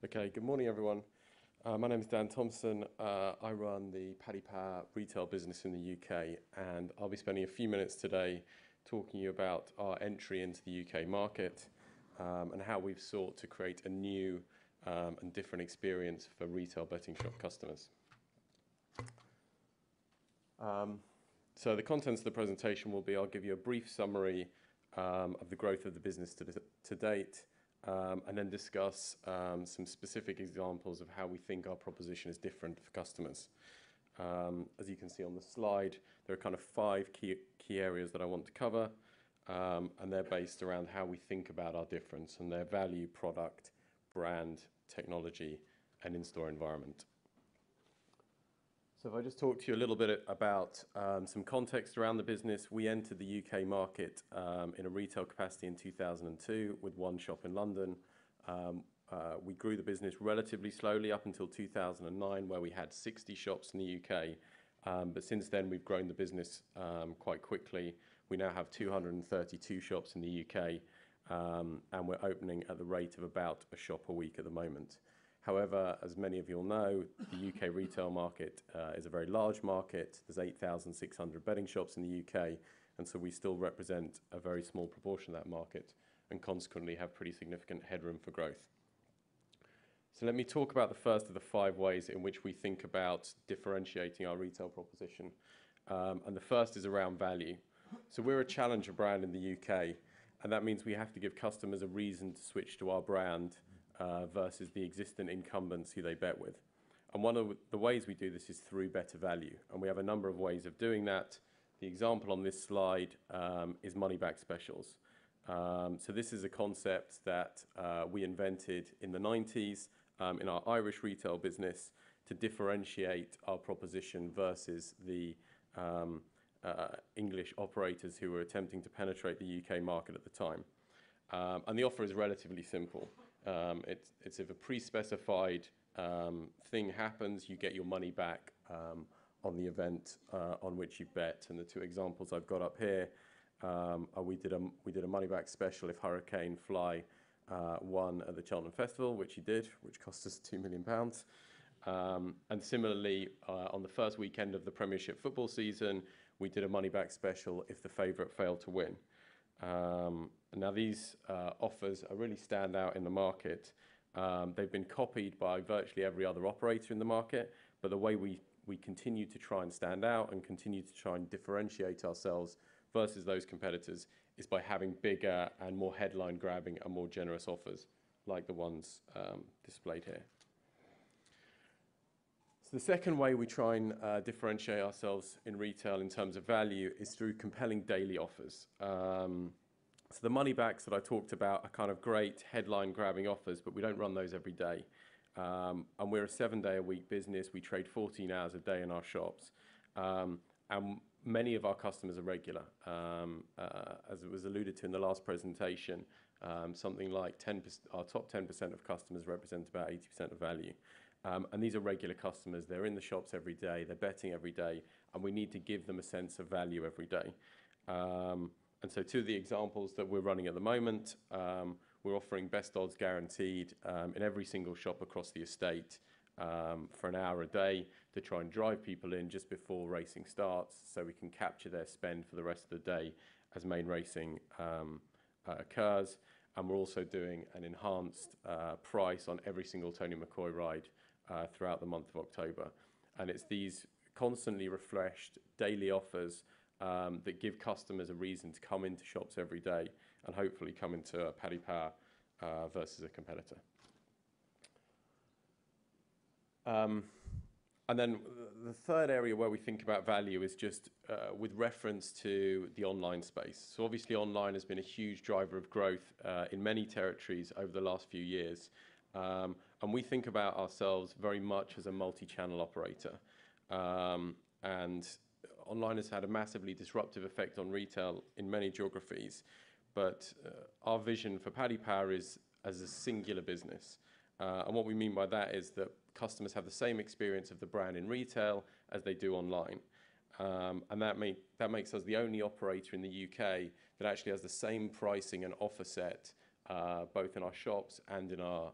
Okay, good morning, everyone. My name is Dan Thomson. I run the Paddy retail business in the UK, and I'll be spending a few minutes today talking to you about our entry into the UK market and how we've sought to create a new and different experience for retail betting shop customers. So the contents of the presentation will be, I'll give you a brief summary of the growth of the business to date, and then discuss some specific examples of how we think our proposition is different for customers. As you can see on the slide, there are kind of five key areas that I want to cover, and they're based around how we think about our difference and their value, product, brand, technology, and in-store environment. So if I just talk to you a little bit about some context around the business, we entered the UK market in a retail capacity in 2002 with one shop in London. We grew the business relatively slowly up until 2009, where we had 60 shops in the UK. But since then, we've grown the business quite quickly. We now have 232 shops in the UK, and we're opening at the rate of about a shop a week at the moment. However, as many of you will know, the UK retail market is a very large market. There's 8,600 betting shops in the UK, and so we still represent a very small proportion of that market and consequently have pretty significant headroom for growth. So let me talk about the first of the five ways in which we think about differentiating our retail proposition. And the first is around value. So we're a challenger brand in the UK, and that means we have to give customers a reason to switch to our brand versus the existing incumbents who they bet with. And one of the ways we do this is through better value. And we have a number of ways of doing that. The example on this slide is money back specials. So this is a concept that we invented in the 90s in our Irish retail business to differentiate our proposition versus the English operators who were attempting to penetrate the UK market at the time. And the offer is relatively simple. It's if a pre-specified thing happens, you get your money back on the event on which you bet. And the two examples I've got up here, we did a money back special if Hurricane Fly won at the Cheltenham Festival, which he did, which cost us £2 million. And similarly, on the first weekend of the Premiership football season, we did a money back special if the favourite failed to win. Now these offers are really stand out in the market. They've been copied by virtually every other operator in the market, but the way we continue to try and stand out and continue to try and differentiate ourselves versus those competitors is by having bigger and more headline grabbing and more generous offers like the ones displayed here. So the second way we try and differentiate ourselves in retail in terms of value is through compelling daily offers. So the money backs that I talked about are kind of great headline grabbing offers, but we don't run those every day. And we're a 7-day-a-week business. We trade 14 hours a day in our shops. And many of our customers are regular. As it was alluded to in the last presentation, something like our top 10% of customers represent about 80% of value. And these are regular customers. They're in the shops every day. They're betting every day. And we need to give them a sense of value every day. And so two of the examples that we're running at the moment, we're offering best odds guaranteed in every single shop across the estate for an hour a day to try and drive people in just before racing starts so we can capture their spend for the rest of the day as main racing occurs. And we're also doing an enhanced price on every single Tony McCoy ride throughout the month of October. And it's these constantly refreshed daily offers that give customers a reason to come into shops every day and hopefully come into a Paddy Power versus a competitor. And then the third area where we think about value is just with reference to the online space. So obviously online has been a huge driver of growth in many territories over the last few years. And we think about ourselves very much as a multi-channel operator. And online has had a massively disruptive effect on retail in many geographies, but our vision for Paddy Power is as a singular business. And what we mean by that is that customers have the same experience of the brand in retail as they do online. And that makes us the only operator in the UK that actually has the same pricing and offer set, both in our shops and in our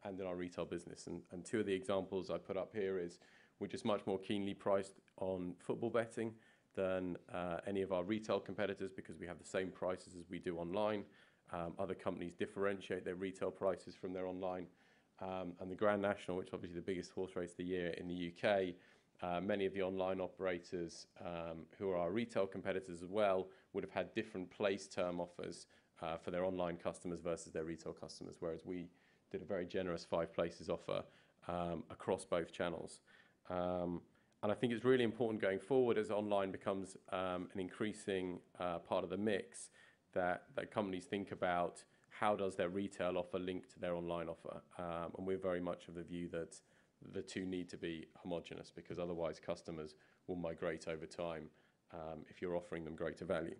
and in our retail business. And two of the examples I put up here is we're just much more keenly priced on football betting than any of our retail competitors because we have the same prices as we do online. Other companies differentiate their retail prices from their online. And the Grand National, which is obviously the biggest horse race of the year in the UK, many of the online operators who are our retail competitors as well would have had different place term offers for their online customers versus their retail customers, whereas we did a very generous 5 places offer across both channels. And I think it's really important going forward as online becomes an increasing part of the mix that companies think about how does their retail offer link to their online offer. And we're very much of the view that the two need to be homogenous because otherwise customers will migrate over time if you're offering them greater value.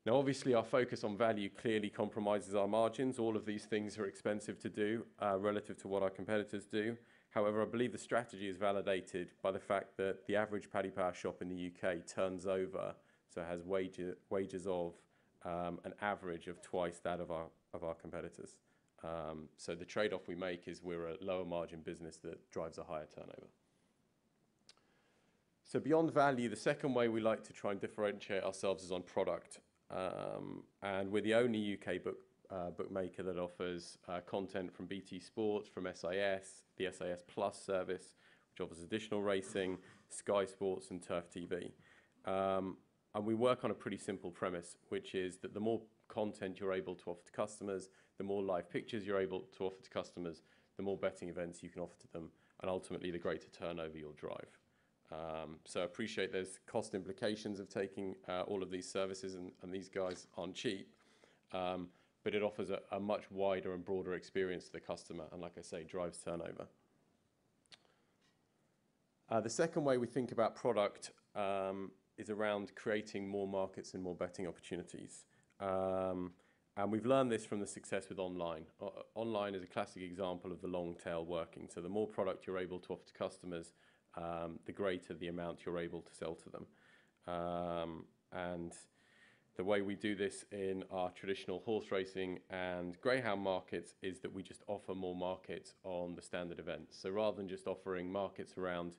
Now, obviously, our focus on value clearly compromises our margins. All of these things are expensive to do relative to what our competitors do. However, I believe the strategy is validated by the fact that the average Paddy Power shop in the UK turns over, so has wages of an average of twice that of our competitors. So the trade-off we make is we're a lower margin business that drives a higher turnover. So beyond value, the second way we like to try and differentiate ourselves is on product. And we're the only UK bookmaker that offers content from BT Sports, from SIS, the SIS Plus service, which offers additional racing, Sky Sports and Turf TV. And we work on a pretty simple premise, which is that the more content you're able to offer to customers, the more live pictures you're able to offer to customers, the more betting events you can offer to them, and ultimately the greater turnover you'll drive. So I appreciate there's cost implications of taking all of these services, and these guys aren't cheap, but it offers a much wider and broader experience to the customer, and like I say, drives turnover. The second way we think about product is around creating more markets and more betting opportunities. And we've learned this from the success with online. Online is a classic example of the long tail working. So the more product you're able to offer to customers, the greater the amount you're able to sell to them. And the way we do this in our traditional horse racing and greyhound markets is that we just offer more markets on the standard events. So rather than just offering markets around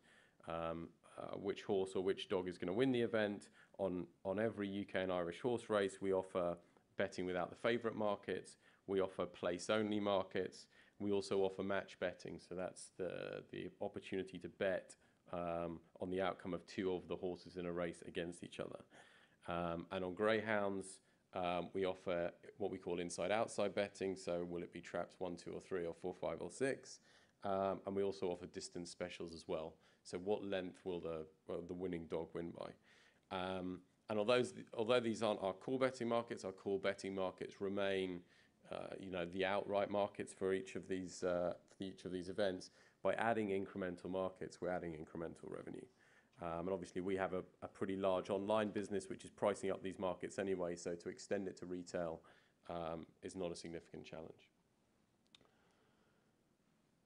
which horse or which dog is going to win the event, on every UK and Irish horse race, we offer betting without the favourite markets. We offer place-only markets. We also offer match betting. So that's the opportunity to bet on the outcome of 2 of the horses in a race against each other. And on greyhounds, we offer what we call inside-outside betting. So will it be traps 1, 2, or 3, or 4, 5, or 6? And we also offer distance specials as well. So what length will the winning dog win by? And although these aren't our core betting markets remain, the outright markets for each of these events. By adding incremental markets, we're adding incremental revenue. And obviously, we have a pretty large online business which is pricing up these markets anyway. So to extend it to retail is not a significant challenge.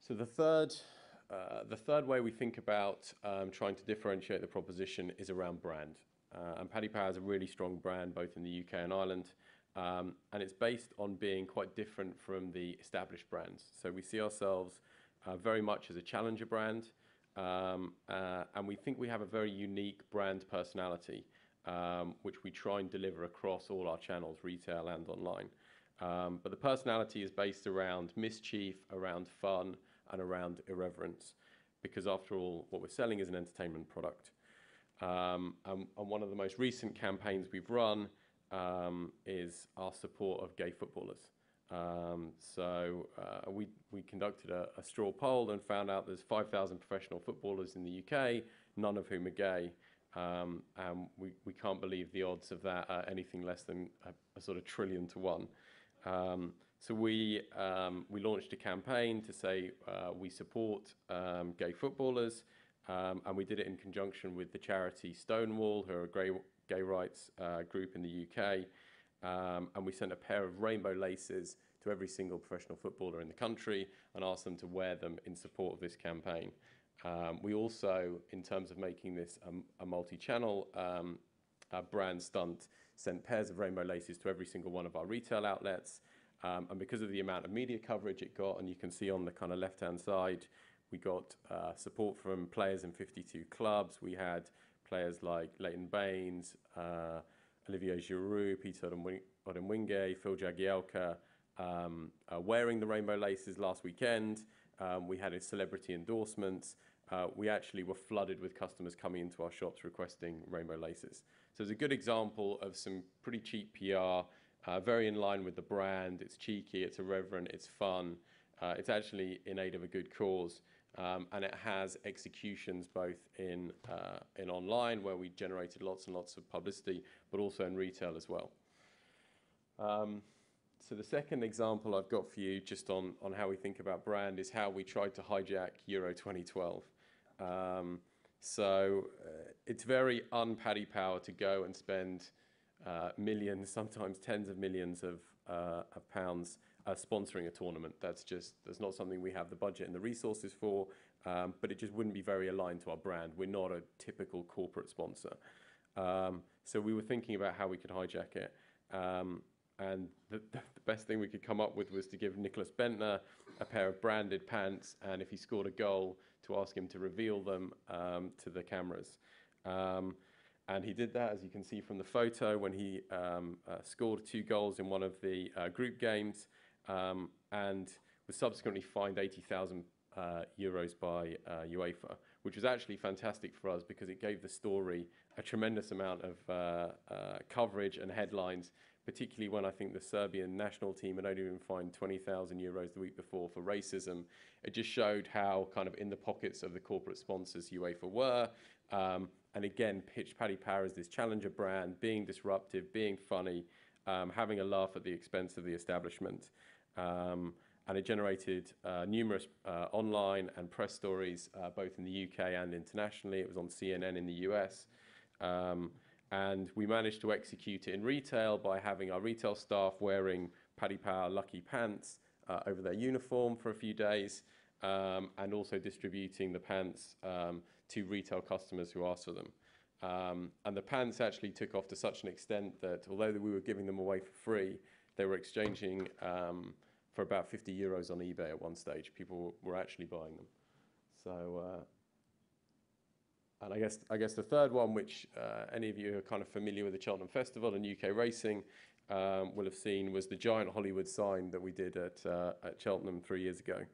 So the third way we think about trying to differentiate the proposition is around brand. And Paddy Power is a really strong brand both in the UK and Ireland. And it's based on being quite different from the established brands. So we see ourselves very much as a challenger brand. And we think we have a very unique brand personality, which we try and deliver across all our channels, retail and online. But the personality is based around mischief, around fun, and around irreverence. Because after all, what we're selling is an entertainment product. And one of the most recent campaigns we've run is our support of gay footballers. So we conducted a straw poll and found out there's 5,000 professional footballers in the UK, none of whom are gay. And we can't believe the odds of that are anything less than a sort of 1 trillion to 1. So we launched a campaign to say we support gay footballers. And we did it in conjunction with the charity Stonewall, who are a gay rights group in the UK. And we sent a pair of rainbow laces to every single professional footballer in the country and asked them to wear them in support of this campaign. We also, in terms of making this a multi-channel brand stunt, sent pairs of rainbow laces to every single one of our retail outlets. And because of the amount of media coverage it got, and you can see on the kind of left-hand side, we got support from players in 52 clubs. We had players like Leighton Baines, Olivier Giroud, Peter Odemwingie, Phil Jagielka, wearing the rainbow laces last weekend. We had his celebrity endorsements. We actually were flooded with customers coming into our shops requesting rainbow laces. So it's a good example of some pretty cheap PR, very in line with the brand. It's cheeky, it's irreverent, it's fun. It's actually in aid of a good cause. And it has executions both in online, where we generated lots and lots of publicity, but also in retail as well. So the second example I've got for you, just on how we think about brand, is how we tried to hijack Euro 2012. It's very un-Paddy Power to go and spend millions, sometimes tens of millions of pounds sponsoring a tournament. That's not something we have the budget and the resources for, but it just wouldn't be very aligned to our brand. We're not a typical corporate sponsor. So we were thinking about how we could hijack it. And the best thing we could come up with was to give Nicholas Bentner a pair of branded pants, and if he scored a goal, to ask him to reveal them to the cameras. And he did that, as you can see from the photo, when he scored 2 goals in one of the group games, and was subsequently fined 80,000 euros by UEFA, which was actually fantastic for us because it gave the story a tremendous amount of coverage and headlines, particularly when I think the Serbian national team had only been fined 20,000 euros the week before for racism. It just showed how kind of in the pockets of the corporate sponsors UEFA were. And again, pitched Paddy Power as this challenger brand, being disruptive, being funny, having a laugh at the expense of the establishment. And it generated numerous online and press stories, both in the UK and internationally. It was on CNN in the US. And we managed to execute it in retail by having our retail staff wearing Paddy Power Lucky Pants over their uniform for a few days, and also distributing the pants to retail customers who asked for them. And the pants actually took off to such an extent that although we were giving them away for free, they were exchanging for about 50 euros on eBay at one stage. People were actually buying them. So, and I guess the third one, which any of you who are kind of familiar with the Cheltenham Festival and UK racing will have seen, was the giant Hollywood sign that we did at Cheltenham 3 years ago.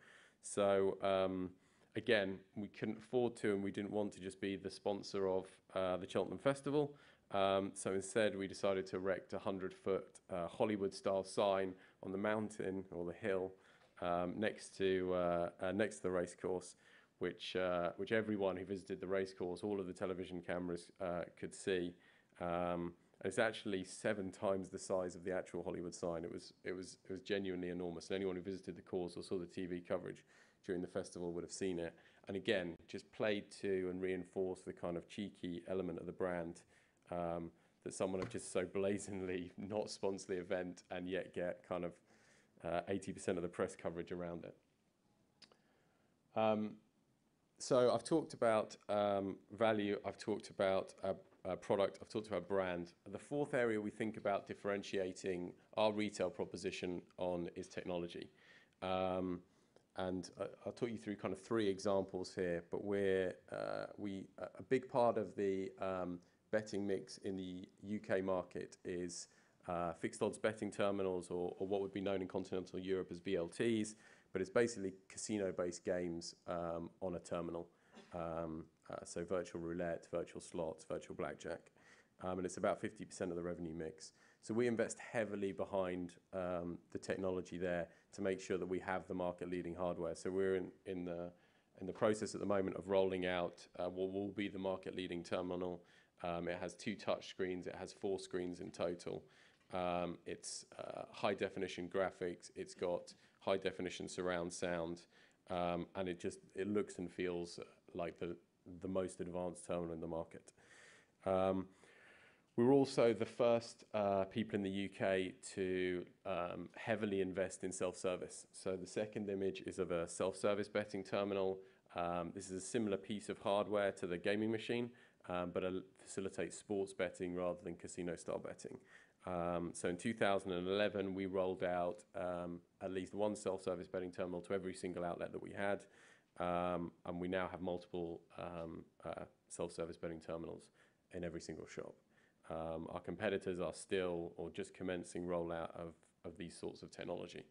So again, we couldn't afford to, and we didn't want to just be the sponsor of the Cheltenham Festival. So instead, we decided to erect a 100-foot Hollywood-style sign on the mountain or the hill next to the racecourse, which everyone who visited the racecourse, all of the television cameras could see. And it's actually 7 times the size of the actual Hollywood sign. It was genuinely enormous, and anyone who visited the course or saw the TV coverage during the festival would have seen it. And again, just played to and reinforced the kind of cheeky element of the brand, that someone would just so blazingly not sponsor the event and yet get kind of 80% of the press coverage around it. So I've talked about value, I've talked about product, I've talked about brand. The fourth area we think about differentiating our retail proposition on is technology. And I'll talk you through kind of 3 examples here, but a big part of the betting mix in the UK market is fixed odds betting terminals, or what would be known in continental Europe as VLTs, but it's basically casino-based games on a terminal. So virtual roulette, virtual slots, virtual blackjack, and it's about 50% of the revenue mix. So we invest heavily behind the technology there to make sure that we have the market-leading hardware. So we're in the process at the moment of rolling out what will be the market-leading terminal. It has 2 touch screens. It has 4 screens in total. It's high-definition graphics. It's got high-definition surround sound, and it looks and feels like the most advanced terminal in the market. We were also the first people in the UK to heavily invest in self-service. So the second image is of a self-service betting terminal. This is a similar piece of hardware to the gaming machine, but facilitates sports betting rather than casino-style betting. So in 2011, we rolled out at least one self-service betting terminal to every single outlet that we had, and we now have multiple self-service betting terminals in every single shop. Our competitors are still or just commencing rollout of these sorts of technology.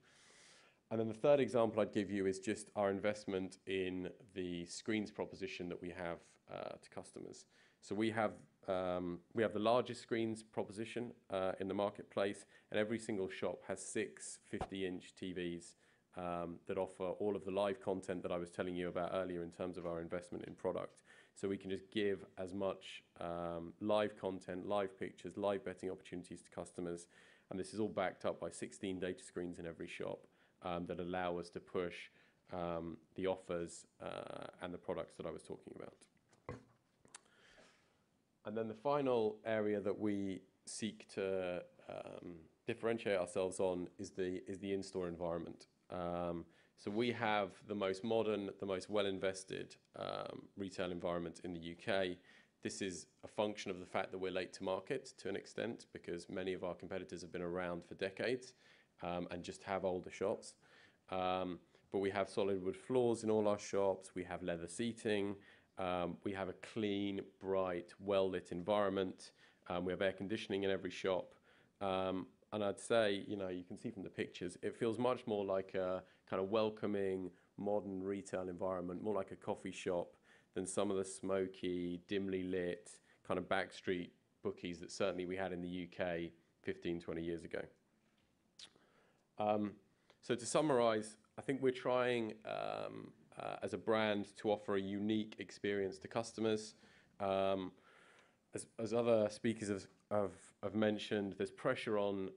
And then the third example I'd give you is just our investment in the screens proposition that we have to customers. So we have the largest screens proposition in the marketplace, and every single shop has 6 50-inch TVs that offer all of the live content that I was telling you about earlier in terms of our investment in product. So we can just give as much live content, live pictures, live betting opportunities to customers, and this is all backed up by 16 data screens in every shop that allow us to push the offers and the products that I was talking about. And then the final area that we seek to differentiate ourselves on is the in-store environment. So we have the most modern, the most well-invested retail environment in the UK. This is a function of the fact that we're late to market to an extent, because many of our competitors have been around for decades and just have older shops. But we have solid wood floors in all our shops. We have leather seating. We have a clean, bright, well-lit environment. We have air conditioning in every shop. And I'd say, you know, you can see from the pictures, it feels much more like a kind of welcoming, modern retail environment, more like a coffee shop than some of the smoky, dimly lit, kind of backstreet bookies that certainly we had in the UK 15, 20 years ago. So to summarize, I think we're trying as a brand to offer a unique experience to customers. As other speakers have mentioned, there's pressure on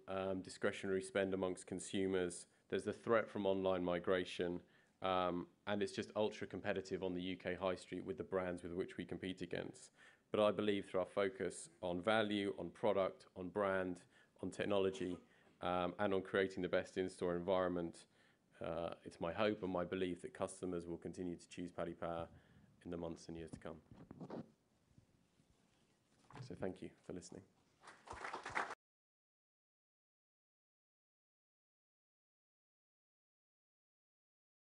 discretionary spend amongst consumers. There's the threat from online migration, and it's just ultra competitive on the UK high street with the brands with which we compete against. But I believe through our focus on value, on product, on brand, on technology, and on creating the best in-store environment, it's my hope and my belief that customers will continue to choose Paddy Power in the months and years to come. So thank you for listening.